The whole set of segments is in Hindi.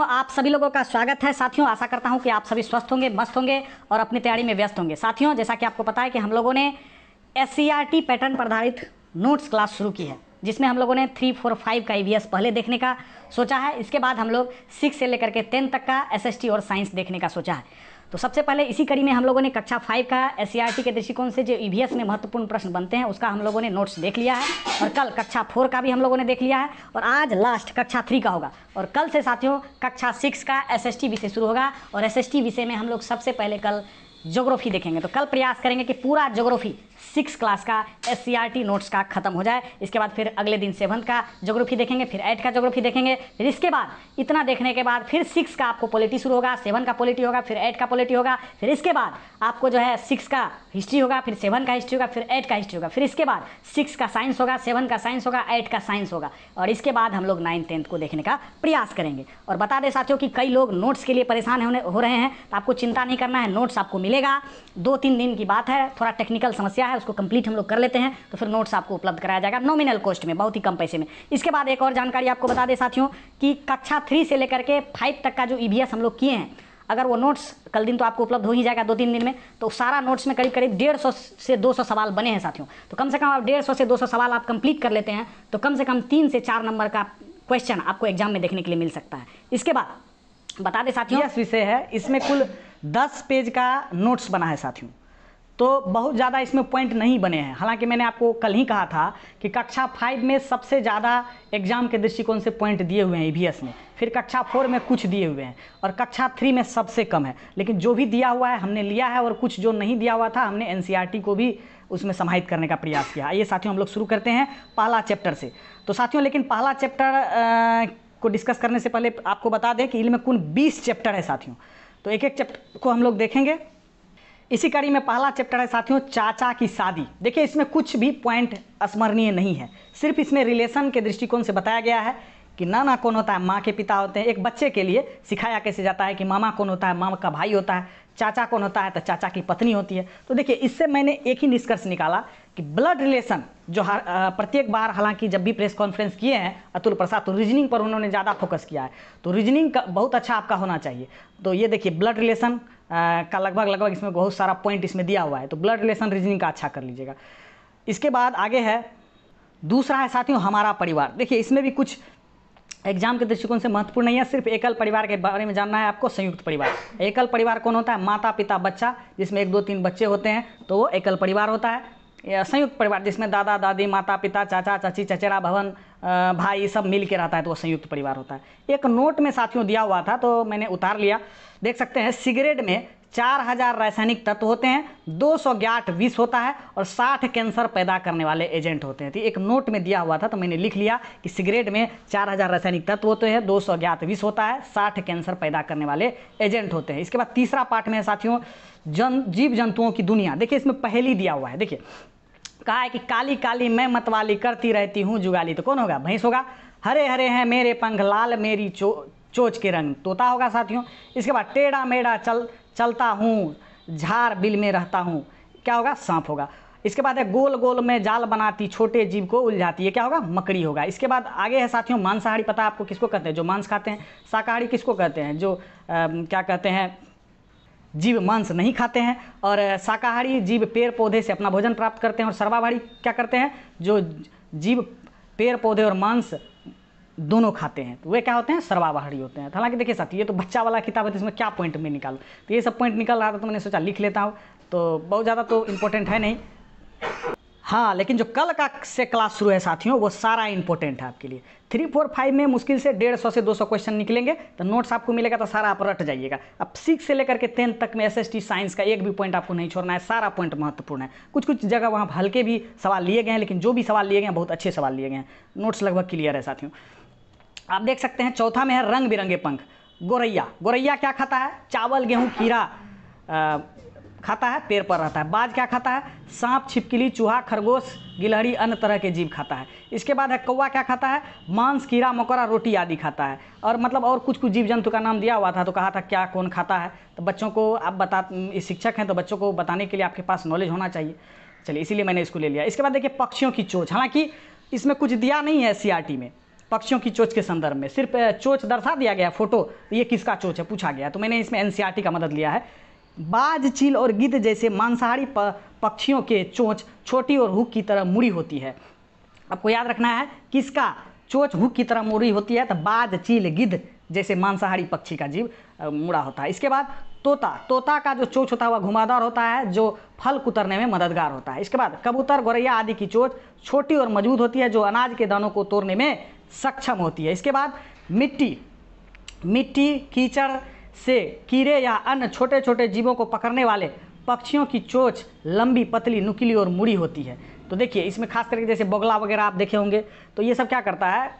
आप सभी लोगों का स्वागत है। साथियों, आशा करता हूं कि आप सभी स्वस्थ होंगे, मस्त होंगे और अपनी तैयारी में व्यस्त होंगे। साथियों, जैसा कि आपको पता है कि हम लोगों ने SCRT पैटर्न पर आधारित नोट्स क्लास शुरू की है, जिसमें हम लोगों ने 3, 4, 5 का EVS पहले देखने का सोचा है। इसके बाद हम लोग 6 से लेकर के 10 तक का SST और साइंस देखने का सोचा है। तो सबसे पहले इसी कड़ी में हम लोगों ने कक्षा 5 का SCRT के दृष्टिकोण से जो EVS में महत्वपूर्ण प्रश्न बनते हैं उसका हम लोगों ने नोट्स देख लिया है, और कल कक्षा 4 का भी हम लोगों ने देख लिया है, और आज लास्ट कक्षा 3 का होगा। और कल से साथियों कक्षा 6 का SST विषय शुरू होगा, और SST विषय में हम लोग सबसे पहले कल ज्योग्राफी देखेंगे। तो कल प्रयास करेंगे कि पूरा ज्योग्राफी 6 क्लास का SCRT नोट्स का खत्म हो जाए। इसके बाद फिर अगले दिन 7 का ज्योग्राफी देखेंगे, फिर 8 का ज्योग्राफी देखेंगे। फिर इसके बाद इतना देखने के बाद फिर 6 का आपको पॉलिटी शुरू होगा, 7 का पॉलिटी होगा, फिर 8 का पॉलिटी होगा। फिर इसके बाद आपको जो है 6 का हिस्ट्री होगा, फिर 7 का हिस्ट्री होगा, फिर 8 का हिस्ट्री होगा। फिर इसके बाद 6 का साइंस होगा, 7 का साइंस होगा, 8 का साइंस होगा, और इसके बाद हम लोग 9, 10 को देखने का प्रयास करेंगे। और बता दें साथियों कि कई लोग नोट्स के लिए परेशान हो रहे हैं, तो आपको चिंता नहीं करना है, नोट्स आपको मिलेगा। 2-3 दिन की बात है, थोड़ा टेक्निकल समस्या है, उसको कंप्लीट हम लोग कर लेते हैं तो फिर नोट्स आपको उपलब्ध कराया जाएगा नॉमिनल कॉस्ट में, बहुत ही कम पैसे में। इसके बाद एक और जानकारी आपको बता दें साथियों कि कक्षा 3 से लेकर के 5 तक का जो EVS हम लोग किए हैं, अगर वो नोट्स कल दिन तो आपको उपलब्ध हो ही जाएगा 2-3 दिन में, तो सारा नोट्स में करीब 150 से 200 सवाल बने हैं साथियों। तो कम से कम आप 150 से 200 सवाल आप कंप्लीट कर लेते हैं तो कम से कम 3 से 4 नंबर का क्वेश्चन आपको एग्जाम में देखने के लिए मिल सकता है। इसके बाद बता दें साथियों EVS विषय है, इसमें कुल 10 पेज का नोट्स बना है साथियों, तो बहुत ज़्यादा इसमें पॉइंट नहीं बने हैं। हालांकि मैंने आपको कल ही कहा था कि कक्षा 5 में सबसे ज़्यादा एग्जाम के दृष्टिकोण से पॉइंट दिए हुए हैं EVS में, फिर कक्षा 4 में कुछ दिए हुए हैं, और कक्षा 3 में सबसे कम है। लेकिन जो भी दिया हुआ है हमने लिया है, और कुछ जो नहीं दिया हुआ था हमने NCERT को भी उसमें समाहित करने का प्रयास किया। आइए साथियों हम लोग शुरू करते हैं पहला चैप्टर से। तो साथियों लेकिन पहला चैप्टर को डिस्कस करने से पहले आपको बता दें कि इनमें कुल 20 चैप्टर है साथियों, तो एक एक चैप्टर को हम लोग देखेंगे। इसी कड़ी में पहला चैप्टर है साथियों चाचा की शादी। देखिए इसमें कुछ भी पॉइंट स्मरणीय नहीं है, सिर्फ इसमें रिलेशन के दृष्टिकोण से बताया गया है कि नाना कौन होता है, माँ के पिता होते हैं। एक बच्चे के लिए सिखाया कैसे जाता है कि मामा कौन होता है, मामा का भाई होता है, चाचा कौन होता है तो चाचा की पत्नी होती है। तो देखिए इससे मैंने एक ही निष्कर्ष निकाला कि ब्लड रिलेशन जो प्रत्येक बार, हालांकि जब भी प्रेस कॉन्फ्रेंस किए हैं अतुल प्रसाद, तो रीजनिंग पर उन्होंने ज़्यादा फोकस किया है, तो रीजनिंग का बहुत अच्छा आपका होना चाहिए। तो ये देखिए ब्लड रिलेशन का लगभग इसमें बहुत सारा पॉइंट इसमें दिया हुआ है, तो ब्लड रिलेशन रीजनिंग का अच्छा कर लीजिएगा। इसके बाद आगे है दूसरा है साथियों हमारा परिवार। देखिए इसमें भी कुछ एग्जाम के दृष्टिकोण से महत्वपूर्ण नहीं है, सिर्फ एकल परिवार के बारे में जानना है आपको। संयुक्त परिवार, एकल परिवार कौन होता है, माता पिता बच्चा, जिसमें 1, 2, 3 बच्चे होते हैं तो वो एकल परिवार होता है। या संयुक्त परिवार जिसमें दादा दादी, माता पिता, चाचा चाची, चचेरा भवन, भाई सब मिल के रहता है तो वो संयुक्त परिवार होता है। एक नोट में साथियों दिया हुआ था तो मैंने उतार लिया, देख सकते हैं सिगरेट में 4000 रासायनिक तत्व होते हैं, 200 ज्ञात विष होता है, और 60 कैंसर पैदा करने वाले एजेंट होते हैं। तो एक नोट में दिया हुआ था तो मैंने लिख लिया कि सिगरेट में 4000 रासायनिक तत्व होते हैं, 200 ज्ञात विष होता है, 60 कैंसर पैदा करने वाले एजेंट होते हैं। इसके बाद तीसरा पार्ट में साथियों जीव जंतुओं की दुनिया। देखिए इसमें पहेली दिया हुआ है, देखिए कहा है कि काली काली मैं मतवाली करती रहती हूँ जुगाली, तो कौन होगा, भैंस होगा। हरे हरे हैं मेरे पंख, लाल मेरी चोच के रंग, तोता होगा साथियों। इसके बाद टेढ़ा मेढ़ा चलता हूँ, झाड़ बिल में रहता हूँ, क्या होगा, सांप होगा। इसके बाद है गोल गोल में जाल बनाती, छोटे जीव को उलझाती है, क्या होगा, मकड़ी होगा। इसके बाद आगे है साथियों मांसाहारी। पता है आपको किसको कहते हैं, जो मांस खाते हैं। शाकाहारी किसको कहते हैं, जो क्या कहते हैं, जीव मांस नहीं खाते हैं। और शाकाहारी जीव पेड़ पौधे से अपना भोजन प्राप्त करते हैं। और सर्वाहारी क्या करते हैं, जो जीव पेड़ पौधे और मांस दोनों खाते हैं, तो वे क्या होते हैं, सर्वाहारी होते हैं। हालांकि देखिए साथी ये तो बच्चा वाला किताब है, तो इसमें क्या पॉइंट में निकालूं, तो ये सब पॉइंट निकल रहा था तो मैंने सोचा लिख लेता हूँ, तो बहुत ज़्यादा तो इम्पोर्टेंट है नहीं। हाँ, लेकिन जो कल का से क्लास शुरू है साथियों वो सारा इंपॉर्टेंट है आपके लिए। 3, 4, 5 में मुश्किल से 150 से 200 क्वेश्चन निकलेंगे, तो नोट्स आपको मिलेगा तो सारा आप रट जाइएगा। अब 6 से लेकर के 10 तक में SST साइंस का एक भी पॉइंट आपको नहीं छोड़ना है, सारा पॉइंट महत्वपूर्ण है। कुछ जगह वहाँ हल्के भी सवाल लिए गए हैं, लेकिन जो भी सवाल लिए गए हैं बहुत अच्छे सवाल लिए गए हैं। नोट्स लगभग क्लियर है साथियों। आप देख सकते हैं चौथा में है रंग बिरंगे पंख। गोरैया, गोरैया क्या खाता है, चावल गेहूँ खीरा खाता है, पेड़ पर रहता है। बाज क्या खाता है, सांप छिपकली चूहा खरगोश गिलहरी अन्य तरह के जीव खाता है। इसके बाद है कौवा क्या खाता है, मांस कीड़ा मकोड़ा रोटी आदि खाता है। और मतलब और कुछ जीव जंतु का नाम दिया हुआ था, तो कहा था क्या कौन खाता है, तो बच्चों को आप शिक्षक हैं तो बच्चों को बताने के लिए आपके पास नॉलेज होना चाहिए। चलिए इसीलिए मैंने इसको ले लिया। इसके बाद देखिए पक्षियों की चोंच, हालांकि इसमें कुछ दिया नहीं है SCRT में, पक्षियों की चोंच के संदर्भ में सिर्फ चोंच दर्शा दिया गया, फोटो ये किसका चोंच है पूछा गया, तो मैंने इसमें एनसीईआरटी का मदद लिया है। बाज, चील और गिद्ध जैसे मांसाहारी पक्षियों के चोंच छोटी और हुक की तरह मुड़ी होती है। आपको याद रखना है किसका चोंच हुक की तरह मुड़ी होती है, तो बाज, चील, गिद्ध जैसे मांसाहारी पक्षी का जीव मुड़ा होता है। इसके बाद तोता का जो चोंच होता है वह घुमावदार होता है, जो फल कुतरने में मददगार होता है। इसके बाद कबूतर, गौरैया आदि की चोंच छोटी और मजबूत होती है, जो अनाज के दानों को तोड़ने में सक्षम होती है। इसके बाद मिट्टी कीचड़ से कीड़े या अन्य छोटे छोटे जीवों को पकड़ने वाले पक्षियों की चोंच लंबी, पतली, नुकीली और मुड़ी होती है। तो देखिए इसमें खास करके जैसे बगुला वगैरह आप देखे होंगे, तो ये सब क्या करता है,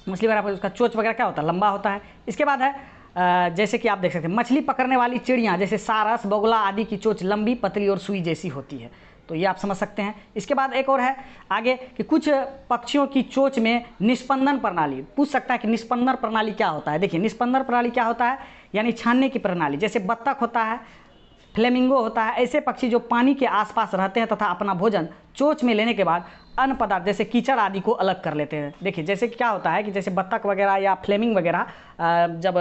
मछली वगैरह पर उसका चोंच वगैरह क्या होता है, लंबा होता है। इसके बाद है जैसे कि आप देख सकते हैं मछली पकड़ने वाली चिड़ियाँ जैसे सारस, बगुला आदि की चोंच लंबी, पतली और सुई जैसी होती है। तो ये आप समझ सकते हैं। इसके बाद एक और है आगे कि कुछ पक्षियों की चोंच में निस्पंदन प्रणाली, पूछ सकता है कि निस्पंदन प्रणाली क्या होता है। देखिए निस्पंदन प्रणाली क्या होता है, यानी छानने की प्रणाली। जैसे बत्तख होता है, फ्लेमिंगो होता है, ऐसे पक्षी जो पानी के आसपास रहते हैं तथा अपना भोजन चोंच में लेने के बाद अन्य पदार्थ जैसे कीचड़ आदि को अलग कर लेते हैं। देखिए जैसे क्या होता है कि जैसे बत्तख वगैरह या फ्लेमिंग वगैरह जब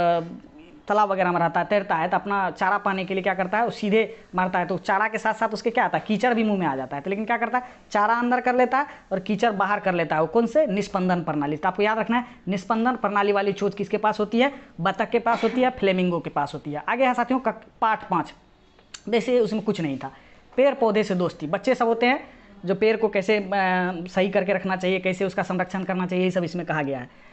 तालाब वगैरह में रहता है, तैरता है, तो अपना चारा पाने के लिए क्या करता है, वो सीधे मारता है, तो चारा के साथ साथ उसके क्या आता है, कीचड़ भी मुंह में आ जाता है। तो लेकिन क्या करता है, चारा अंदर कर लेता है और कीचड़ बाहर कर लेता है। वो कौन से, निस्पंदन प्रणाली। तो आपको याद रखना है निस्पंदन प्रणाली वाली चोंच किसके पास होती है, बत्तख के पास होती है, फ्लेमिंगो के पास होती है। आगे है साथियों पाठ 5, जैसे उसमें कुछ नहीं था, पेड़ पौधे से दोस्ती। बच्चे सब होते हैं जो पेड़ को कैसे सही करके रखना चाहिए, कैसे उसका संरक्षण करना चाहिए, ये सब इसमें कहा गया है।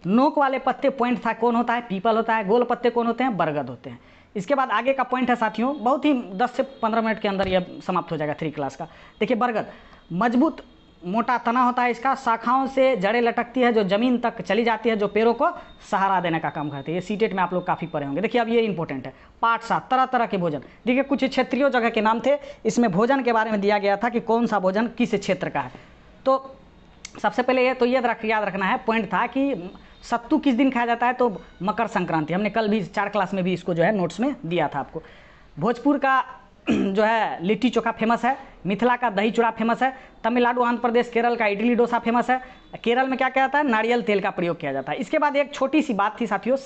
नोक वाले पत्ते पॉइंट था कौन होता है, पीपल होता है। गोल पत्ते कौन होते हैं, बरगद होते हैं। इसके बाद आगे का पॉइंट है साथियों, बहुत ही 10 से 15 मिनट के अंदर यह समाप्त हो जाएगा 3 क्लास का। देखिए बरगद मजबूत मोटा तना होता है इसका, शाखाओं से जड़ें लटकती है जो जमीन तक चली जाती है, जो पेड़ों को सहारा देने का काम करती है। ये सीटेट में आप लोग काफ़ी पढ़े होंगे। देखिए अब ये इंपॉर्टेंट है। पाठ 7 तरह तरह के भोजन। देखिए कुछ क्षेत्रीय जगह के नाम थे, इसमें भोजन के बारे में दिया गया था कि कौन सा भोजन किस क्षेत्र का है। तो सबसे पहले ये तो याद रखना है, पॉइंट था कि सत्तू किस दिन खाया जाता है, तो मकर संक्रांति। हमने कल भी 4 क्लास में भी इसको जो है नोट्स में दिया था आपको। भोजपुर का जो है लिट्टी चोखा फेमस है, मिथिला का दही चूड़ा फेमस है, तमिलनाडु, आंध्र प्रदेश, केरल का इडली डोसा फेमस है। केरल में क्या किया जाता है, नारियल तेल का प्रयोग किया जाता है। इसके बाद एक छोटी सी बात थी साथियों,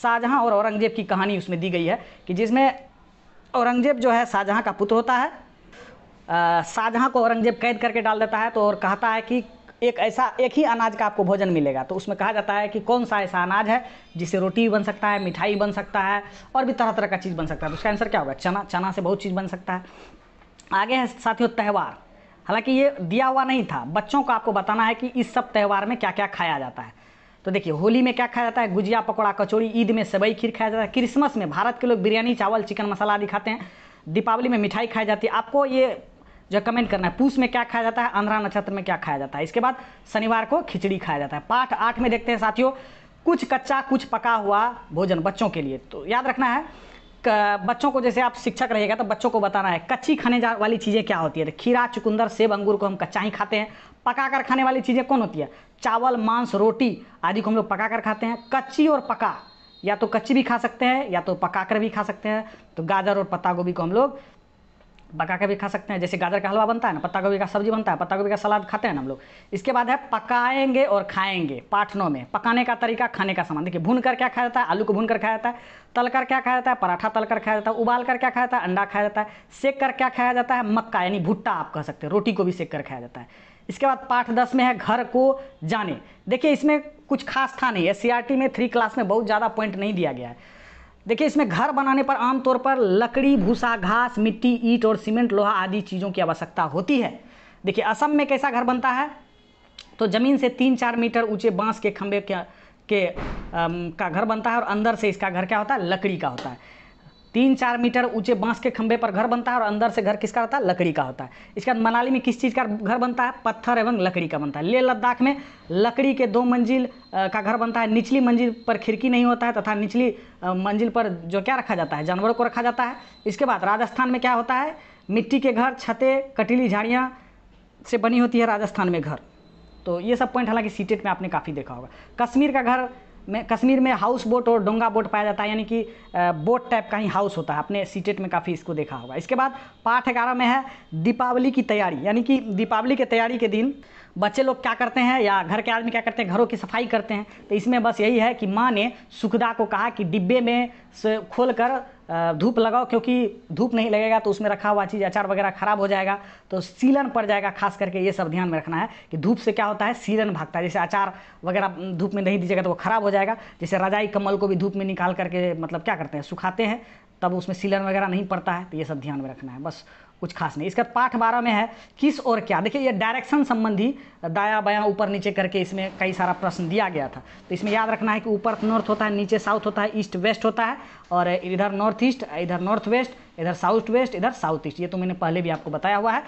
शाहजहां और औरंगजेब की कहानी उसमें दी गई है कि जिसमें औरंगजेब जो है शाहजहां का पुत्र होता है। शाहजहां को औरंगजेब कैद करके डाल देता है, तो और कहता है कि एक ही अनाज का आपको भोजन मिलेगा। तो उसमें कहा जाता है कि कौन सा ऐसा अनाज है जिससे रोटी भी बन सकता है, मिठाई बन सकता है और भी तरह तरह का चीज़ बन सकता है। तो उसका आंसर क्या होगा, चना। चना से बहुत चीज़ बन सकता है। आगे है साथियों त्यौहार। हालांकि ये दिया हुआ नहीं था, बच्चों को आपको बताना है कि इस सब त्यौहार में क्या क्या खाया जाता है। तो देखिए होली में क्या खाया जाता है, गुजिया, पकौड़ा, कचौड़ी। ईद में सेवई खीर खाया जाता है। क्रिसमस में भारत के लोग बिरयानी, चावल, चिकन मसाला आदि खाते हैं। दीपावली में मिठाई खाई जाती है। आपको ये जो कमेंट करना है, पूस में क्या खाया जाता है, आंध्रा नक्षत्र में क्या खाया जाता है। इसके बाद शनिवार को खिचड़ी खाया जाता है। पाठ 8 में देखते हैं साथियों, कुछ कच्चा कुछ पका हुआ भोजन बच्चों के लिए। तो याद रखना है बच्चों को, जैसे आप शिक्षक रहिएगा तो बच्चों को बताना है कच्ची खाने वाली चीज़ें क्या होती है। खीरा, चुकंदर, सेब, अंगूर को हम कच्चा ही खाते हैं। पका कर खाने वाली चीज़ें कौन होती है, चावल, मांस, रोटी आदि को हम लोग पका कर खाते हैं। कच्ची और पका, या तो कच्ची भी खा सकते हैं या तो पका कर भी खा सकते हैं। तो गाजर और पत्ता गोभी को हम लोग पका के भी खा सकते हैं। जैसे गाजर का हलवा बनता है ना, पत्ता गोभी का सब्जी बनता है, पत्ता गोभी का सलाद खाते हैं ना हम लोग। इसके बाद है पकाएंगे और खाएंगे। पाठ 9 में पकाने का तरीका, खाने का सामान। देखिए भून कर क्या खाया जाता है, आलू को भून कर खाया जाता है। तल कर क्या खाया जाता है, पराठा तल कर खाया जाता है। उबाल कर क्या खाया जाता है, अंडा खाया जाता है। सेक कर क्या खाया जाता है, मक्का यानी भुट्टा आप कह सकते हैं। रोटी को भी सेक कर खाया जाता है। इसके बाद पाठ 10 में है घर को जाने। देखिए इसमें कुछ खास था नहीं, एससीईआरटी में 3 क्लास में बहुत ज़्यादा पॉइंट नहीं दिया गया है। देखिए इसमें घर बनाने पर आमतौर पर लकड़ी, भूसा, घास, मिट्टी, ईंट और सीमेंट, लोहा आदि चीज़ों की आवश्यकता होती है। देखिए असम में कैसा घर बनता है, तो ज़मीन से 3-4 मीटर ऊंचे बांस के खंभे का घर बनता है और अंदर से इसका घर क्या होता है, लकड़ी का होता है। 3-4 मीटर ऊंचे बांस के खंभे पर घर बनता है और अंदर से घर किसका होता है, लकड़ी का होता है। इसके बाद मनाली में किस चीज़ का घर बनता है, पत्थर एवं लकड़ी का बनता है। लेह लद्दाख में लकड़ी के 2 मंजिल का घर बनता है। निचली मंजिल पर खिड़की नहीं होता है तथा निचली मंजिल पर जो क्या रखा जाता है, जानवरों को रखा जाता है। इसके बाद राजस्थान में क्या होता है, मिट्टी के घर, छतें, कटीली झाड़ियाँ से बनी होती है राजस्थान में घर। तो ये सब पॉइंट हालांकि सीटेट में आपने काफ़ी देखा होगा। कश्मीर में हाउस बोट और डोंगा बोट पाया जाता है, यानी कि बोट टाइप का ही हाउस होता है। आपने सीटेट में काफ़ी इसको देखा होगा। इसके बाद पाठ 11 में है दीपावली की तैयारी, यानी कि दीपावली के तैयारी के दिन बच्चे लोग क्या करते हैं या घर के आदमी क्या करते हैं, घरों की सफाई करते हैं। तो इसमें बस यही है कि माँ ने सुखदा को कहा कि डिब्बे में से खोल कर धूप लगाओ, क्योंकि धूप नहीं लगेगा तो उसमें रखा हुआ चीज़ अचार वगैरह खराब हो जाएगा, तो सीलन पड़ जाएगा। खास करके ये सब ध्यान में रखना है कि धूप से क्या होता है, सीलन भागता है। जैसे अचार वगैरह धूप में नहीं दीजिएगा तो वो खराब हो जाएगा। जैसे रजाई कम्बल को भी धूप में निकाल करके मतलब क्या करते हैं, सुखाते हैं, तब उसमें सीलन वगैरह नहीं पड़ता है। तो ये सब ध्यान में रखना है, बस कुछ खास नहीं। इसका पाठ 12 में है किस और क्या। देखिए ये डायरेक्शन संबंधी दायां बायां ऊपर नीचे करके इसमें कई सारा प्रश्न दिया गया था। तो इसमें याद रखना है कि ऊपर नॉर्थ होता है, नीचे साउथ होता है, ईस्ट वेस्ट होता है, और इधर नॉर्थ ईस्ट, इधर नॉर्थ वेस्ट, इधर साउथ वेस्ट, इधर साउथ ईस्ट। ये तो मैंने पहले भी आपको बताया हुआ है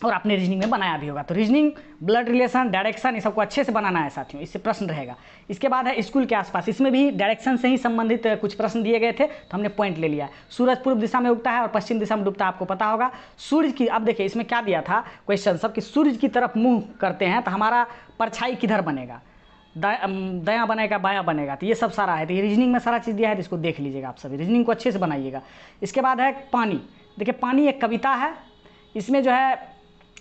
और आपने रीजनिंग में बनाया भी होगा। तो रीजनिंग, ब्लड रिलेशन, डायरेक्शन, ये सबको अच्छे से बनाना है साथियों, इससे प्रश्न रहेगा। इसके बाद है स्कूल के आसपास। इसमें भी डायरेक्शन से ही संबंधित कुछ प्रश्न दिए गए थे, तो हमने पॉइंट ले लिया है। सूरज पूर्व दिशा में उगता है और पश्चिम दिशा में डूबता है, आपको पता होगा। सूर्य की, अब देखिए इसमें क्या दिया था क्वेश्चन सब कि सूर्य की तरफ मुँह करते हैं तो हमारा परछाई किधर बनेगा, दायां बनेगा बायां बनेगा। तो ये सब सारा है, तो ये रीजनिंग में सारा चीज़ दिया है, तो इसको देख लीजिएगा आप सभी, रीजनिंग को अच्छे से बनाइएगा। इसके बाद है पानी। देखिए पानी एक कविता है, इसमें जो है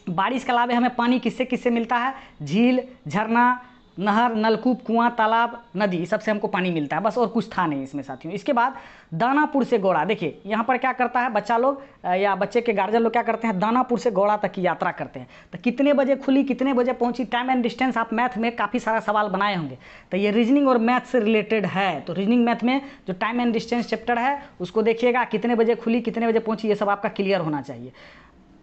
बारिश के अलावा हमें पानी किससे किससे मिलता है, झील, झरना, नहर, नलकूप, कुआं, तालाब, नदी, सबसे हमको पानी मिलता है, बस और कुछ था नहीं इसमें साथियों। इसके बाद दानापुर से गौड़ा। देखिए यहाँ पर क्या करता है बच्चा लोग या बच्चे के गार्जियन लोग क्या करते हैं, दानापुर से गौड़ा तक की यात्रा करते हैं। तो कितने बजे खुली, कितने बजे पहुंची, टाइम एंड डिस्टेंस, आप मैथ में काफ़ी सारा सवाल बनाए होंगे। तो ये रीजनिंग और मैथ से रिलेटेड है। तो रीजनिंग मैथ में जो टाइम एंड डिस्टेंस चैप्टर है उसको देखिएगा, कितने बजे खुली, कितने बजे पहुँची, ये सब आपका क्लियर होना चाहिए।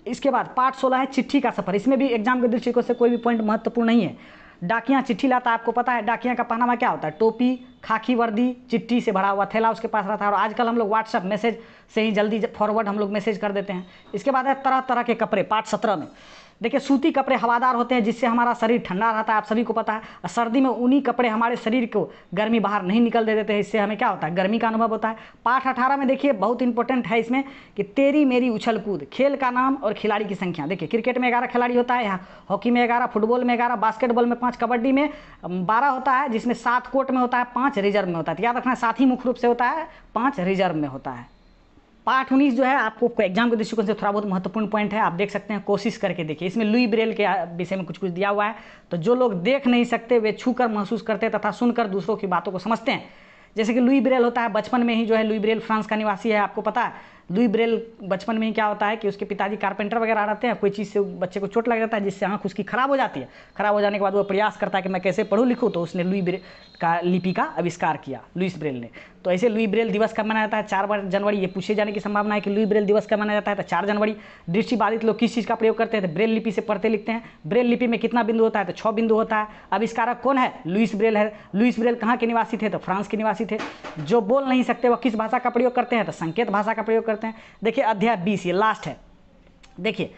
इसके बाद पार्ट 16 है चिट्ठी का सफर। इसमें भी एग्जाम के दृष्टिकोण से कोई भी पॉइंट महत्वपूर्ण नहीं है। डाकिया चिट्ठी लाता है, आपको पता है डाकिया का पहनावा क्या होता है, टोपी, खाकी वर्दी, चिट्ठी से भरा हुआ थैला उसके पास रहता है। और आजकल हम लोग व्हाट्सएप मैसेज से ही जल्दी फॉरवर्ड हम लोग मैसेज कर देते हैं। इसके बाद है तरह तरह के कपड़े, पार्ट 17 में। देखिए सूती कपड़े हवादार होते हैं जिससे हमारा शरीर ठंडा रहता है, आप सभी को पता है। सर्दी में ऊनी कपड़े हमारे शरीर को गर्मी बाहर नहीं निकल दे देते हैं, इससे हमें क्या होता है, गर्मी का अनुभव होता है। पाठ 18 में देखिए बहुत इंपॉर्टेंट है इसमें कि तेरी मेरी उछल कूद, खेल का नाम और खिलाड़ी की संख्या। देखिए क्रिकेट में 11 खिलाड़ी होता है, हॉकी में 11, फुटबॉल में 11, बास्केटबॉल में 5, कबड्डी में 12 होता है, जिसमें 7 कोर्ट में होता है, 5 रिजर्व में होता है। तो याद रखना, 7 ही मुख्य रूप से होता है, 5 रिजर्व में होता है। पार्ट 19 जो है आपको एग्जाम के दृष्टिकोण से थोड़ा बहुत महत्वपूर्ण पॉइंट है, आप देख सकते हैं, कोशिश करके देखिए। इसमें लुई ब्रेल के विषय में कुछ कुछ दिया हुआ है। तो जो लोग देख नहीं सकते वे छूकर महसूस करते तथा सुनकर दूसरों की बातों को समझते हैं। जैसे कि लुई ब्रेल होता है, बचपन में ही जो है, लुई ब्रेल फ्रांस का निवासी है, आपको पता है। लुई ब्रेल बचपन में ही क्या होता है कि उसके पिताजी कारपेंटर वगैरह रहते हैं, कोई चीज़ से बच्चे को चोट लग जाता है जिससे आँख उसकी खराब हो जाती है। खराब हो जाने के बाद वो प्रयास करता है कि मैं कैसे पढ़ूँ लिखूँ, तो उसने लुई ब्रेल का लिपि का आविष्कार किया, लुईस ब्रेल ने। तो ऐसे लुई ब्रेल दिवस कब मनाया जाता है, 4 जनवरी। ये पूछे जाने की संभावना है कि लुई ब्रेल दिवस कब मनाया जाता है, तो 4 जनवरी। दृष्टिबाधित लोग किस चीज़ का प्रयोग करते हैं, तो ब्रेल लिपि से पढ़ते लिखते हैं। ब्रेल लिपि में कितना बिंदु होता है, तो 6 बिंदु होता है। आविष्कारक कौन है, लुईस ब्रेल है। लुईस ब्रेल कहाँ के निवासी थे, तो फ्रांस के निवासी थे। जो बोल नहीं सकते वह किस भाषा का प्रयोग करते हैं, तो संकेत भाषा का प्रयोग करते हैं। देखिए अध्याय 20, ये लास्ट है। देखिए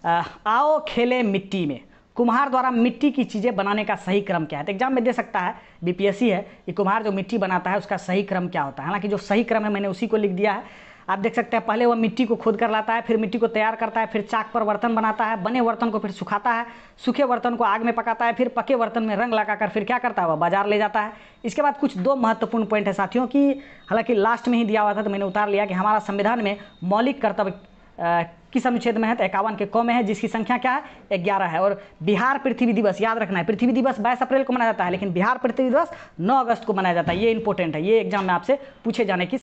आओ खेले मिट्टी में, कुम्हार द्वारा मिट्टी की चीज़ें बनाने का सही क्रम क्या है। तो एग्जाम में दे सकता है, बीपीएससी है, कि कुम्हार जो मिट्टी बनाता है उसका सही क्रम क्या होता है। हालांकि जो सही क्रम है मैंने उसी को लिख दिया है, आप देख सकते हैं। पहले वह मिट्टी को खोद कर लाता है, फिर मिट्टी को तैयार करता है, फिर चाक पर बर्तन बनाता है, बने बर्तन को फिर सुखाता है, सूखे बर्तन को आग में पकाता है, फिर पके बर्तन में रंग लगाकर फिर क्या करता है, वह बाजार ले जाता है। इसके बाद कुछ 2 महत्वपूर्ण पॉइंट है साथियों की, हालांकि लास्ट में ही दिया हुआ था तो मैंने उतार लिया, कि हमारा संविधान में मौलिक कर्तव्य किस अनुच्छेद में है, तो 51 के क में है, जिसकी संख्या क्या है, 11 है। और बिहार पृथ्वी दिवस, याद रखना है, पृथ्वी दिवस 22 अप्रैल को मनाया जाता है, लेकिन बिहार पृथ्वी दिवस 9 अगस्त को मनाया जाता है। ये इंपॉर्टेंट है, ये एग्जाम में आपसे पूछे जाने की